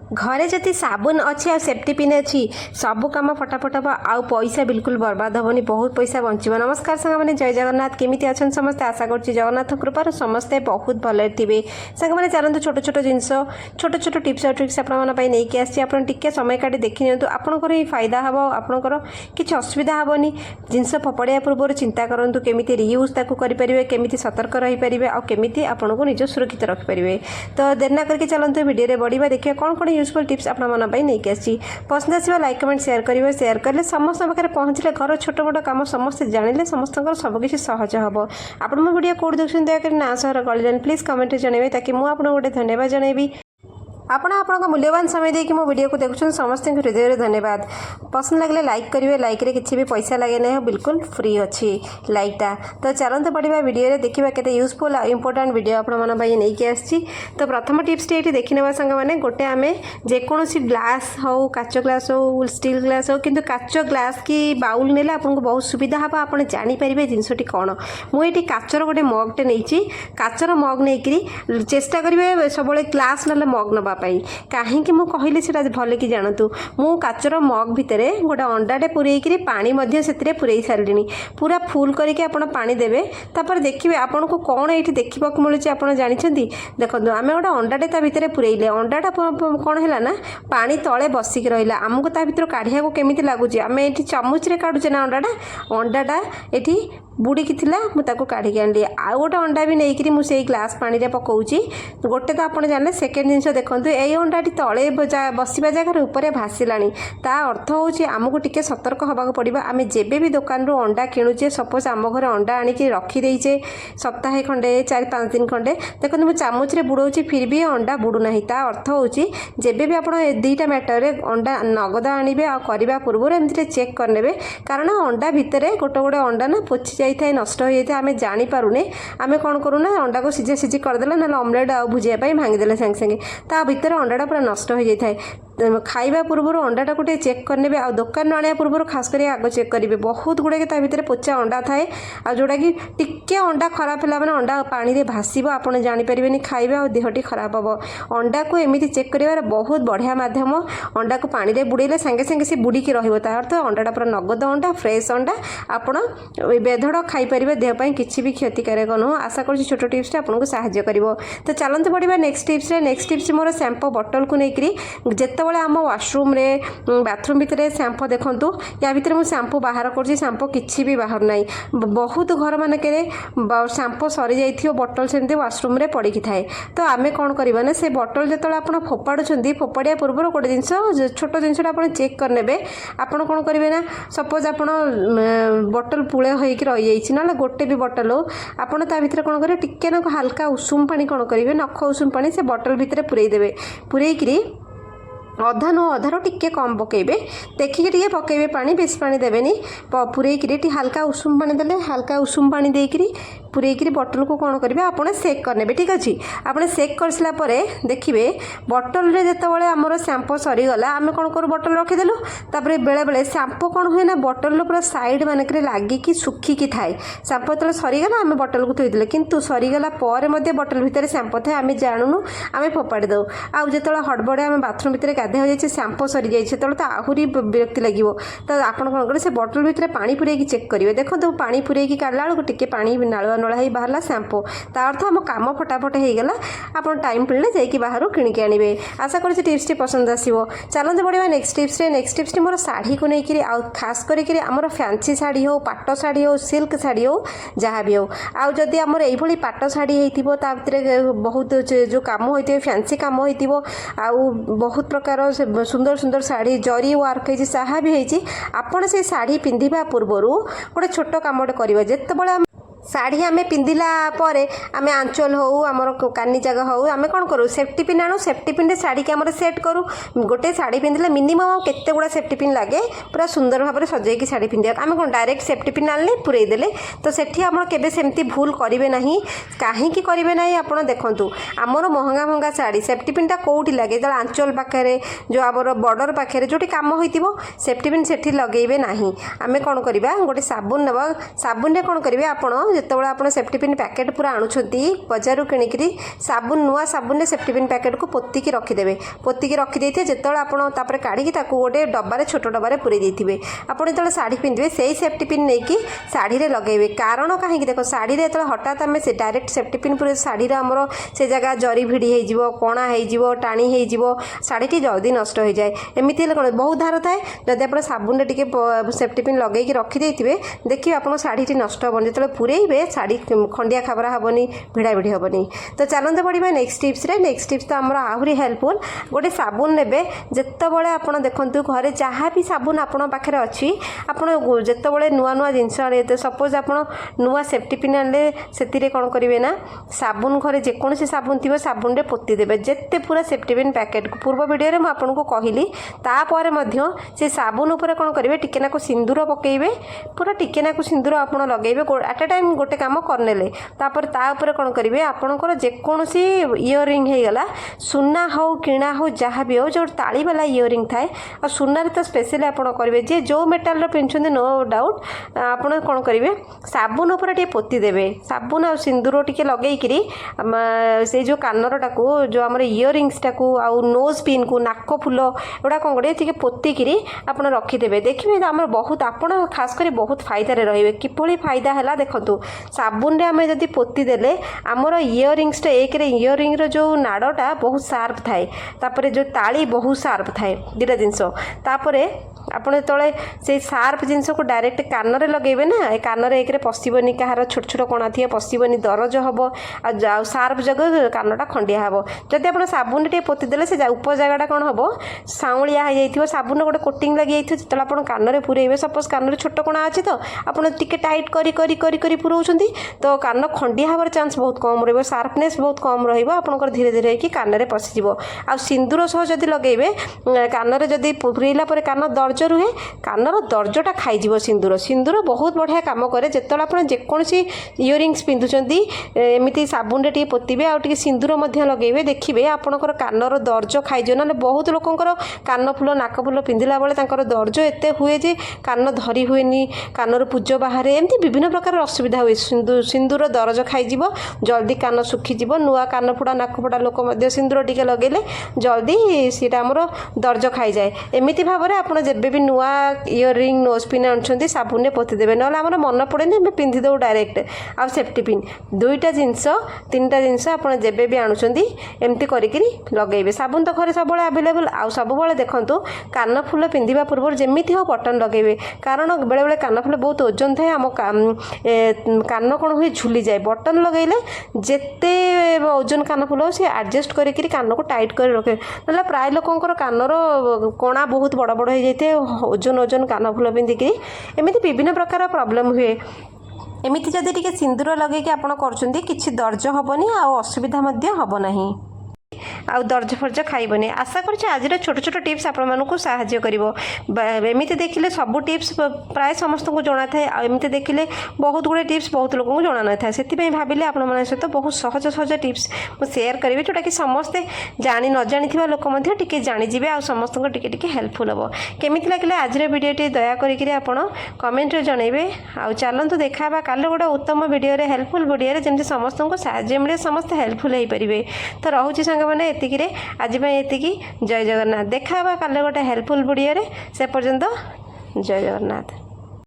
घरे जति साबुन अच्छी आ सेफ्टी पिन अच्छी सब कम फटाफट हम आउ पैसा बिल्कुल बर्बाद हेनी बहुत पैसा बचो। नमस्कार सांग मैंने जय जगन्नाथ केमी अच्छा समस्ते आशा कर जगन्नाथ कृपार समस्ते बहुत भले थे सांग मैंने चलते छोट छोट जिनस छोट छोट टिप्स और ट्रिक्स आपंकी आसटे समय काटी देखी नियंतु आपंकर ही फायदा हम आपंकर किसी असुविधा हेनी जिनस फपड़िया पूर्व चिंता करूँ केमी रियूज करेंगे केमी सतर्क रहीपर आमती आपन को निज सुरक्षित रखिपारे। तो देर ना करके चलते वीडियो बढ़िया देखिए कौन कौन यूजफुल टिप्स आप नहीं आसी पसंद आसवा लाइक कमेंट शेयर करेंगे समस्त पाखे पहुँचले घर छोट मोट कम समस्त जानिले समस्त सबकिछ सहज हम। आप वीडियो कौट देखते दयाक ना सहर गलिजान प्लीज कमेंट जनइबे ताकि मुझे गोटे धन्यवाद जनइबी। आपण मूल्यवान समय देखिए मो वीडियो को देखुन समस्त हृदय धन्यवाद। पसंद लगे लाइक करेंगे लाइक रे किसी भी पैसा लगे ना बिल्कुल फ्री अच्छी लाइकटा। तो चलते पढ़ा वीडियो देखा के यूजफुल इंपोर्टाट वीडियो आपंकी आसी। तो प्रथम टिप्स ये देखी ना सांग मैंने गोटे आम जेकोसी ग्लास हो काच ग्लास हो स्टील ग्लास हो कि काच ग्लास कि बाउल ने आपको बहुत सुविधा हम आप जापर जिनसटी कौन मुझे काचर गोटे मगटे नहीं काचर मग नहीं चेष्टा करेंगे सब ग्लास ना मग ना कहीं कहली से भल कि जानतु मु काचर मग भितर गोटे अंडाटे पूरेकी पानी पूरे सारे पूरा फुल करके आपण पानी देवे तापर देखिए आपन को कौन ये देखा मिलूँ आप जानते देखो आम गोटे अंडाटे ता भितर पूरेले अंडाटा कौन है ना पानी तले बसिक रहा आमको ता भर काढ़िया को केमी लगुच आम ये चामुचे काढ़ुचे ना अंडाटा ये बुड़ीकी थी मुझे काढ़ी आनी आउ गोटे अंडा भी नहीं मुझे ग्लास पानी रे पकाऊँगी गोटे तो आप जाने सेकेंड जिन देखो ये अंडाटी तले बसवा जगार ऊपर भासिला ता अर्थ हूँ आमको टिके सतर्क होगा पड़ा आम जेबे भी दुकान रू अंडा किणुचे सपोज आम घर अंडा आणिकी रखीदेचे सप्ताहे खंडे 4-5 दिन खंडे देखो मुझे चामुच बुड़ाऊँगी फिर भी अंडा बुड़ूना ता अर्थ हूँ जेबे भी आप दुईटा मैटर अंडा नगद आणवे आ करने पूर्व एमती चेक करने कारण अंडा भितर गोटे गोटे अंडा ना पोची जाए नष्ट हो जाए आम जापे आम कौन करूना अंडा को सीझा सीझी करदे ना ऑमलेट आ भुजियापाई भांगीदे सागे सागे ता भर अंडाटा पूरा नष्ट हो जाए खाइबा पूर्व अंडाटा को चेक करने आ दुकान आने पूर्व खास कर आग चेक करेंगे बहुत गुड़े भितर पोचा अंडा थाए आ जोटा कि टिके अंडा खराब है मैंने अंडा पानी में भाषिब आप जापरें खाइबा और देहटी खराब हम अंडा को एमती चेक कर बहुत बढ़िया मध्यम अंडा को पानी में बुड़ेले सांगे सांगे सी बुड़ीकी अर्थ अंडाटा पूरा नगद अंडा फ्रेश अंडा आपड़ बेधड़ खाईपर देहपाई किसी भी क्षतिकारक नुह आशा कर छोट टिप्स आपको साहाय्य कर। तो चलते पड़ा नेक्स्ट टिप्स मोर शैम्पू बटल को लेकर जितेबाला आम वाशरूम रे बाथरूम भितर शैम्पू देखूँ या भितर मुझे शैम्पू बाहर कर शैम्पू किसी भी बाहर ना बहुत घर मानक शैम्पू सरी जाइए बटल से वाशरूम रे पड़ी थाए। तो आम कौन करवा ना से बटल जो आप फोपाड़ुं फोपाड़िया पूर्व गोटे जिन छोट जिनसा आप चेक करने आपड़ कौन करेंगे ना सपोज आप बटल पुले होकर रही जाइए ना गोटे भी बटल हो आपड़ ता भर कौन करेंगे टिके ना हल्का उषुम पानी कौन करेंगे नख उषुम पानी से बटल भितर पूरेदेवे पूरेकरी अधा नु अधार टिके कम पकेबे देखिए टिके पकेबे पानी बेस पानी देवेनी पूरेकरी हल्का उषुम पानी देले हल्का उषुम पानी देकरी पूरेकरी बटल को कौन करेंगे आपने सेक करने ठीक अच्छे आपने सेक कर सारापर देखिए बटल रे जितेबाला आमर शैम्पू सरीगला आम कौन करूँ बटल रखीदेलु तापर बेले बेले शैम्पू कौन हुए ना बटल पूरा साइड मानक लगिकी सुखिकी थाए शैम्पू जो सरीगला आम बटल को थोईदेले किंतु सरीगला बटल भितर शैम्पू थाए आम जानूनु आम फोपाड़ी दो आउ जो हड़बड़े आम बाथरूम भितर गाधे हो जाए शैम्पू सरी जाए तो आहरी विरक्ति लगे। तो आप कौन करेंगे से बटल भितर पानी पूरेकी चेक करेंगे देखो पानी पूरेकी काढ़ला बेलू टिके पानी नालुआ नला ही बाहर शैम्पू ता अर्थ आम कम फटाफट होगला आप टाइम मिलने जाकि बाहर किणिकी आने आशा कर टिप्स पसंद आसो। चलते पड़ा नेक्स्ट टिप्स मोर शाढ़ी को लेकर आ खास करके आमर फैंसी शाढ़ी हो पाट शाढ़ी हो सिल्क शाढ़ी हो जहाँ भी हो आदि आमर ये पाट शाढ़ी होता भर बहुत जो कम होते फैंसी कम हो बहुत प्रकार सुंदर सुंदर शाढ़ी जरी वर्क है जहाँ भी होती आपड़ से शाढ़ी पिंधा पूर्व गोटे छोट कमटे करेंगे जितेबाला शाढ़ी आम पिंधिला आम आंचल हो आमर कानी जगह हो आम कौन करूँ सेफ्टी पिन आणु सेफ्टी पिन शाढ़ी की आम सेट करूँ गोटे शाढ़ी पिंधिले मिनिमम केते गुड़ा सेफ्टी पिन लगे पूरा सुंदर भाव में सजाई शाढ़ी पिंधा आम कौन डायरेक्ट सेफ्टी पिन आने पूरे देले तो सेठी आम केबे सेमती भूल करेंगे ना कहीं करेंगे ना आप देखूँ आमर महंगा महंगा शाढ़ी सेफ्टी पिनटा कौटी लगे जो आंचल पाखे जो आमर बॉर्डर पाखे जो कम हो सेफ्टी पिन से लगेबे ना आम कौन करवा गोटे साबुन नवा साबुन कौन करेंगे आप ଯେତେବେଳେ ଆପଣ ସେଫ୍ଟି ପିନ୍ ପ୍ୟାକେଟ୍ ପୁରା ଆଣୁଛନ୍ତି ବଜାରରୁ କିଣିକିରି ସାବୁନ ନୂଆ ସାବୁନରେ ସେଫ୍ଟି ପିନ୍ ପ୍ୟାକେଟ୍କୁ ପୋତିକି ରଖିଦେବେ। ପୋତିକି ରଖିଦେଇଥିବେ, ଯେତେବେଳେ ଆପଣ ତାପରେ କାଢ଼ିକି ତାକୁ ଗୋଟେ ଡବାରେ ଛୋଟ ଡବାରେ ପୁରେଇ ଦେଇଥିବେ। ଆପଣ ଯେତେବେଳେ ଶାଢ଼ୀ ପିନ୍ଧିବେ ସେଇ ସେଫ୍ଟି ପିନ୍ ନେଇକି ଶାଢ଼ୀରେ ଲଗାଇବେ। କାରଣ କାହିଁକି ଦେଖ, ଶାଢ଼ୀରେ ଯେତେବେଳେ ହଠାତ୍ ଆମେ ସେ ଡାଇରେକ୍ଟ ସେଫ୍ଟି ପିନ୍ ପୁରେଇ ଶାଢ଼ୀର ଆମର ସେ ଜାଗା ଜରି ଭିଡ଼ି ହେଇଯିବ, କଣା ହେଇଯିବ, ଟାଣି ହେଇଯିବ, ଶାଢ଼ୀଟି ଜଲ୍ଦି ନଷ୍ଟ ହୋଇଯାଏ। ଏମିତି ହେଲେ କ'ଣ ବହୁତ ଧାର ଥାଏ, ଯଦି ଆପଣ ସାବୁନରେ ଟିକେ ସେଫ୍ଟି ପିନ୍ ଲଗାଇକି ରଖିଦେଇଥିବେ ଦେଖିବେ ଆପଣ ଶାଢ଼ୀଟି ନଷ୍ଟ ହେବନି। ଯେତେବେଳେ ପୁରେଇବେ ଶାଢ଼ୀ ଖଣ୍ଡିଆ ଖାବରା ହେବନି, ଭିଡ଼ା ଭିଡ଼ି ହେବନି। ତ ଚାଲନ୍ତୁ ପଡ଼ିବା ନେକ୍ସଟ ଟିପ୍ସରେ। ନେକ୍ସଟ ଟିପ୍ସ ତ ଆମର ଆହୁରି ହେଲ୍ପଫୁଲ୍। ଗୋଟେ ସାବୁନ ନେବେ, ଯେତେବେଳେ ଆପଣ ଦେଖନ୍ତୁ ଘରେ ଯାହା ବି ସାବୁନ ଆପଣଙ୍କ ପାଖରେ ଅଛି, ଆପଣ ଯେତେବେଳେ ନୂଆ ନୂଆ ଜିନିଷ ଆଣିବେ, ସପୋଜ୍ ଆପଣ ନୂଆ ସେଫ୍ଟି ପିନ୍ ଆଣିଲେ ସେଥିରେ କ'ଣ କରିବେ ନା ସାବୁନ ଘରେ ଯେକୌଣସି ସାବୁନ ଥିବ ସାବୁନରେ ପୋତି ଦେବେ, ଯେତେ ପୁରା ସେଫ୍ଟି ପିନ୍ ପ୍ୟାକେଟ୍କୁ। ପୂର୍ବ ଭିଡ଼ିଓରେ ମୁଁ ଆପଣଙ୍କୁ କହିଲି। ତାପରେ ମଧ୍ୟ ସେ ସାବୁନ ଉପରେ କ'ଣ କରିବେ, ଟିକେ ନାକୁ ସିନ୍ଦୁର ପକାଇବେ, ପୁରା ଟିକେ ନାକୁ ସିନ୍ଦୁର ଆପଣ ଲଗାଇବେ। ଆଟ୍ ଏ ଟାଇମ୍ ଗୋଟେ କାମ କରିନେଲେ, ତାପରେ ତା ଉପରେ କ'ଣ କରିବେ, ଆପଣଙ୍କର ଯେକୌଣସି ଇୟରିଂ ହେଇଗଲା, ସୁନା ହେଉ କିଣା ହେଉ ଯାହା ବି ହେଉ, ଯେଉଁ ତାଳିବାଲା ଇୟରିଂ ଥାଏ, ଆଉ ସୁନାରେ ତ ସ୍ପେଶାଲି ଆପଣ କରିବେ, ଯେ ଯେଉଁ ମେଟାଲର ପିନ୍ଧୁଛନ୍ତି ନୋ ଡାଉଟ୍, ଆପଣ କ'ଣ କରିବେ ସାବୁନ ଉପରେ ଟିକେ ପୋତି ଦେବେ। ସାବୁନ ଆଉ ସିନ୍ଦୁର ଟିକେ ଲଗେଇକିରି ସେଇ ଯେଉଁ କାନରଟାକୁ, ଯେଉଁ ଆମର ଇୟରିଙ୍ଗସଟାକୁ, ଆଉ ନୋଜ୍ ପିନ୍କୁ, ନାକ ଫୁଲ, ଏଗୁଡ଼ା କ'ଣ କରିବେ ଟିକେ ପୋତିକିରି ଆପଣ ରଖିଦେବେ। ଦେଖିବେ ଆମର ବହୁତ, ଆପଣ ଖାସ୍ କରି ବହୁତ ଫାଇଦାରେ ରହିବେ। କିଭଳି ଫାଇଦା ହେଲା ଦେଖନ୍ତୁ, ସାବୁନରେ ଆମେ ଯଦି ପୋତି ଦେଲେ ଆମର ଇୟରିଙ୍ଗସଟା, ଏକରେ ଇୟରିଙ୍ଗର ଯେଉଁ ନାଡ଼ଟା ବହୁତ ସାର୍ପ ଥାଏ, ତାପରେ ଯେଉଁ ତାଳି ବହୁତ ସାର୍ପ ଥାଏ, ଦୁଇଟା ଜିନିଷ। ତାପରେ ଆପଣ ଯେତେବେଳେ ସେଇ ସାର୍ପ ଜିନିଷକୁ ଡାଇରେକ୍ଟ କାନରେ ଲଗାଇବେ ନା, ଏ କାନରେ ଏକରେ ପଶିବନି, କାହାର ଛୋଟ ଛୋଟ କଣା ଥିବ ପଶିବନି, ଦରଜ ହେବ, ଆଉ ସାର୍ପ ଯୋଗୁଁ କାନଟା ଖଣ୍ଡିଆ ହେବ। ଯଦି ଆପଣ ସାବୁନରେ ଟିକେ ପୋତି ଦେଲେ ସେ ଉପ ଜାଗାଟା କ'ଣ ହେବ, ସାଉଁଳିଆ ହେଇଯାଇଥିବ, ସାବୁନ ଗୋଟେ କୋଟିଂ ଲାଗିଯାଇଥିବ। ଯେତେବେଳେ ଆପଣ କାନରେ ପୁରେଇବେ, ସପୋଜ୍ କାନରେ ଛୋଟ କଣା ଅଛି ତ ଆପଣ ଟିକେ ଟାଇଟ୍ କରି କରି କରି କରି ପୁରଉଛନ୍ତି, ତ କାନ ଖଣ୍ଡିଆ ହେବାର ଚାନ୍ସ ବହୁତ କମ୍ ରହିବ, ସାର୍ପନେସ୍ ବହୁତ କମ୍ ରହିବ, ଆପଣଙ୍କର ଧୀରେ ଧୀରେ ହେଇକି କାନରେ ପଶିଯିବ। ଆଉ ସିନ୍ଦୁର ସହ ଯଦି ଲଗାଇବେ, କାନରେ ଯଦି ପୁରେଇଲା ପରେ କାନ ଦର୍ଜ ରୁହେ, କାନର ଦର୍ଜଟା ଖାଇଯିବ ସିନ୍ଦୁର। ସିନ୍ଦୁର ବହୁତ ବଢ଼ିଆ କାମ କରେ। ଯେତେବେଳେ ଆପଣ ଯେକୌଣସି ଇୟରିଙ୍ଗସ୍ ପିନ୍ଧୁଛନ୍ତି, ଏମିତି ସାବୁନରେ ଟିକେ ପୋତିବେ, ଆଉ ଟିକେ ସିନ୍ଦୁର ମଧ୍ୟ ଲଗାଇବେ, ଦେଖିବେ ଆପଣଙ୍କର କାନର ଦର୍ଜ ଖାଇଯିବ। ନହେଲେ ବହୁତ ଲୋକଙ୍କର କାନ ଫୁଲ, ନାକ ଫୁଲ ପିନ୍ଧିଲା ବେଳେ ତାଙ୍କର ଦର୍ଜ ଏତେ ହୁଏ ଯେ କାନ ଧରି ହୁଏନି, କାନରୁ ପୂଜ ବାହାରେ, ଏମିତି ବିଭିନ୍ନ ପ୍ରକାର ଅସୁବିଧା ହୁଏ। ସିନ୍ଦୁର ଦରଜ ଖାଇଯିବ, ଜଲ୍ଦି କାନ ଶୁଖିଯିବ। ନୂଆ କାନ ଫୋଡ଼ା, ନାକ ଫୋଡ଼ା ଲୋକ ମଧ୍ୟ ସିନ୍ଦୁର ଟିକେ ଲଗାଇଲେ ଜଲ୍ଦି ସେଇଟା ଆମର ଦର୍ଜ ଖାଇଯାଏ। ଏମିତି ଭାବରେ ଆପଣ ଯେବେ ବି ନୂଆ ଇୟରିଂ, ନୋଜ୍ ପିନ୍ ଆଣୁଛନ୍ତି ସାବୁନରେ ପୋତି ଦେବେ, ନହେଲେ ଆମର ମନେ ପଡ଼େନି, ଆମେ ପିନ୍ଧିଦେଉ ଡାଇରେକ୍ଟ। ଆଉ ସେଫ୍ଟି ପିନ୍, ଦୁଇଟା ଜିନିଷ, ତିନିଟା ଜିନିଷ ଆପଣ ଯେବେ ବି ଆଣୁଛନ୍ତି ଏମିତି କରିକିରି ଲଗାଇବେ। ସାବୁନ ତ ଘରେ ସବୁବେଳେ ଆଭେଲେବୁଲ୍। ଆଉ ସବୁବେଳେ ଦେଖନ୍ତୁ କାନ ଫୁଲ ପିନ୍ଧିବା ପୂର୍ବରୁ ଯେମିତି ହେଉ ବଟନ୍ ଲଗାଇବେ, କାରଣ ବେଳେବେଳେ କାନ ଫୁଲ ବହୁତ ଓଜନ ଥାଏ, ଆମ କାନ କ'ଣ ହୁଏ ଝୁଲିଯାଏ। ବଟନ୍ ଲଗାଇଲେ ଯେତେ ଓଜନ କାନ ଫୁଲ ହଉ ସେ ଆଡ଼ଜଷ୍ଟ କରିକିରି କାନକୁ ଟାଇଟ୍ କରି ରଖେ। ନହେଲେ ପ୍ରାୟ ଲୋକଙ୍କର କାନର କଣା ବହୁତ ବଡ଼ ବଡ଼ ହେଇଯାଇଥାଏ, ଓଜନ କାନ ଫୁଲ ପିନ୍ଧିକିରି, ଏମିତି ବିଭିନ୍ନ ପ୍ରକାର ପ୍ରୋବ୍ଲେମ୍ ହୁଏ। ଏମିତି ଯଦି ଟିକେ ସିନ୍ଦୁର ଲଗାଇକି ଆପଣ କରୁଛନ୍ତି, କିଛି ଦର୍ଜ ହେବନି, ଆଉ ଅସୁବିଧା ମଧ୍ୟ ହେବ ନାହିଁ, ଆଉ ଦର୍ଜ ଫର୍ଜ ଖାଇବନି। ଆଶା କରୁଛି ଆଜିର ଛୋଟ ଛୋଟ ଟିପ୍ସ ଆପଣମାନଙ୍କୁ ସାହାଯ୍ୟ କରିବ। ଏମିତି ଦେଖିଲେ ସବୁ ଟିପ୍ସ ପ୍ରାୟ ସମସ୍ତଙ୍କୁ ଜଣାଥାଏ, ଆଉ ଏମିତି ଦେଖିଲେ ବହୁତ ଗୁଡ଼ିଏ ଟିପ୍ସ ବହୁତ ଲୋକଙ୍କୁ ଜଣା ନଥାଏ। ସେଥିପାଇଁ ଭାବିଲେ ଆପଣମାନଙ୍କ ସହିତ ବହୁତ ସହଜ ସହଜ ଟିପ୍ସ ମୁଁ ସେୟାର କରିବି, ଯେଉଁଟାକି ସମସ୍ତେ ନ ଜାଣିଥିବା ଲୋକ ମଧ୍ୟ ଟିକେ ଜାଣିଯିବେ, ଆଉ ସମସ୍ତଙ୍କୁ ଟିକେ ଟିକେ ହେଲ୍ପଫୁଲ୍ ହେବ। କେମିତି ଲାଗିଲା ଆଜିର ଭିଡ଼ିଓଟି ଦୟା କରିକିରି ଆପଣ କମେଣ୍ଟରେ ଜଣାଇବେ। ଆଉ ଚାଲନ୍ତୁ ଦେଖା ହେବା କାଲି ଗୋଟେ ଉତ୍ତମ ଭିଡ଼ିଓରେ, ହେଲ୍ପଫୁଲ୍ ଭିଡ଼ିଓରେ, ଯେମିତି ସମସ୍ତଙ୍କୁ ସାହାଯ୍ୟ ମିଳେ, ସମସ୍ତେ ହେଲ୍ପଫୁଲ୍ ହେଇପାରିବେ। ତ ରହୁଛି ସାଙ୍ଗମାନେ ଏତିକିରେ, ଆଜି ପାଇଁ ଏତିକି। ଜୟ ଜଗନ୍ନାଥ। ଦେଖା ହେବା କାଲି ଗୋଟେ ହେଲ୍ପଫୁଲ୍ ଭିଡ଼ିଓରେ। ସେ ପର୍ଯ୍ୟନ୍ତ ଜୟ ଜଗନ୍ନାଥ।